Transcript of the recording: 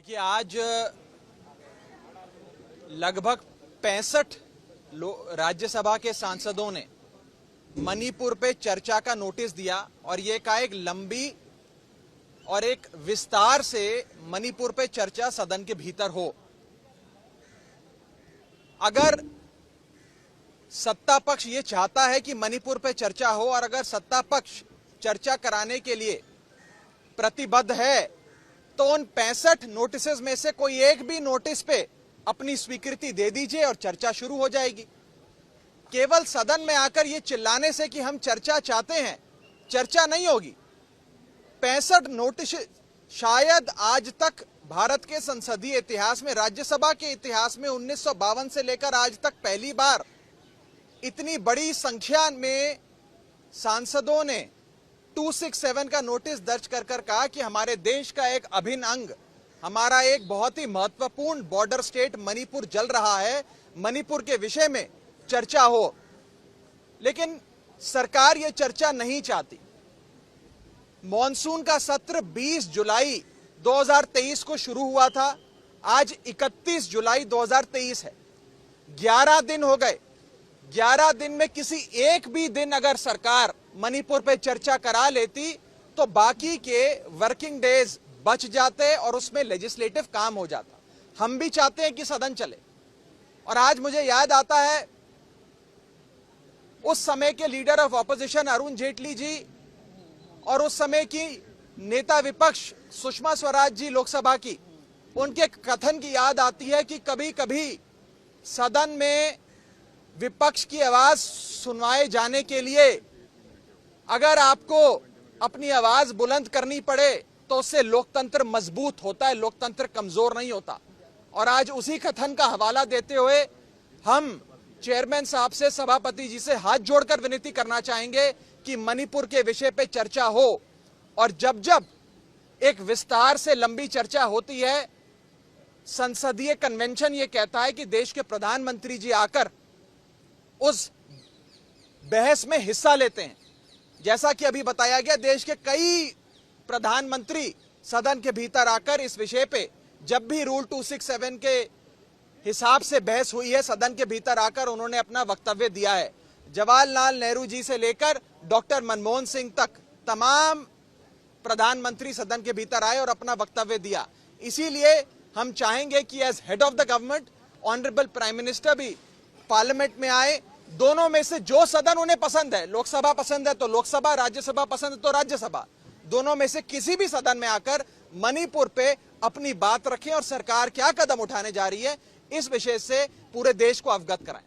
देखिए, आज लगभग 65 राज्यसभा के सांसदों ने मणिपुर पे चर्चा का नोटिस दिया और ये कहा एक लंबी और एक विस्तार से मणिपुर पे चर्चा सदन के भीतर हो। अगर सत्ता पक्ष ये चाहता है कि मणिपुर पे चर्चा हो और अगर सत्ता पक्ष चर्चा कराने के लिए प्रतिबद्ध है तो उन 65 नोटिसेस में से कोई एक भी नोटिस पे अपनी स्वीकृति दे दीजिए और चर्चा शुरू हो जाएगी। केवल सदन में आकर ये चिल्लाने से कि हम चर्चा चाहते हैं, चर्चा नहीं होगी। 65 नोटिस शायद आज तक भारत के संसदीय इतिहास में, राज्यसभा के इतिहास में 1952 से लेकर आज तक पहली बार इतनी बड़ी संख्या में सांसदों ने 267 का नोटिस दर्ज कर कहा कि हमारे देश का एक अभिन्न अंग, हमारा एक बहुत ही महत्वपूर्ण बॉर्डर स्टेट मणिपुर जल रहा है, मणिपुर के विषय में चर्चा हो। लेकिन सरकार ये चर्चा नहीं चाहती। मॉनसून का सत्र 20 जुलाई 2023 को शुरू हुआ था, आज 31 जुलाई 2023 है। 11 दिन हो गए। 11 दिन में किसी एक भी दिन अगर सरकार मणिपुर पे चर्चा करा लेती तो बाकी के वर्किंग डेज बच जाते और उसमें लेजिस्लेटिव काम हो जाता। हम भी चाहते हैं कि सदन चले। और आज मुझे याद आता है उस समय के leader of opposition Arun Jaitley ji और उस समय की नेता विपक्ष सुषमा स्वराज जी लोकसभा की, उनके कथन की याद आती है कि कभी कभी सदन में विपक्ष की आवाज सुनवाए जाने के लिए अगर आपको अपनी आवाज बुलंद करनी पड़े तो उससे लोकतंत्र मजबूत होता है, लोकतंत्र कमजोर नहीं होता। और आज उसी कथन का हवाला देते हुए हम चेयरमैन साहब से, सभापति जी से हाथ जोड़कर विनती करना चाहेंगे कि मणिपुर के विषय पे चर्चा हो। और जब जब एक विस्तार से लंबी चर्चा होती है, संसदीय कन्वेंशन ये कहता है कि देश के प्रधानमंत्री जी आकर उस बहस में हिस्सा लेते हैं। जैसा कि अभी बताया गया, देश के कई प्रधानमंत्री सदन के भीतर आकर इस विषय पे जब भी रूल 267 के हिसाब से बहस हुई है, सदन के भीतर आकर उन्होंने अपना वक्तव्य दिया है। जवाहरलाल नेहरू जी से लेकर डॉक्टर मनमोहन सिंह तक तमाम प्रधानमंत्री सदन के भीतर आए और अपना वक्तव्य दिया। इसीलिए हम चाहेंगे कि as head of the government honourable prime minister भी पार्लियामेंट में आए। दोनों में से जो सदन उन्हें पसंद है, लोकसभा पसंद है तो लोकसभा, राज्यसभा पसंद है तो राज्यसभा, दोनों में से किसी भी सदन में आकर मणिपुर पे अपनी बात रखें और सरकार क्या कदम उठाने जा रही है इस विषय से पूरे देश को अवगत कराएं।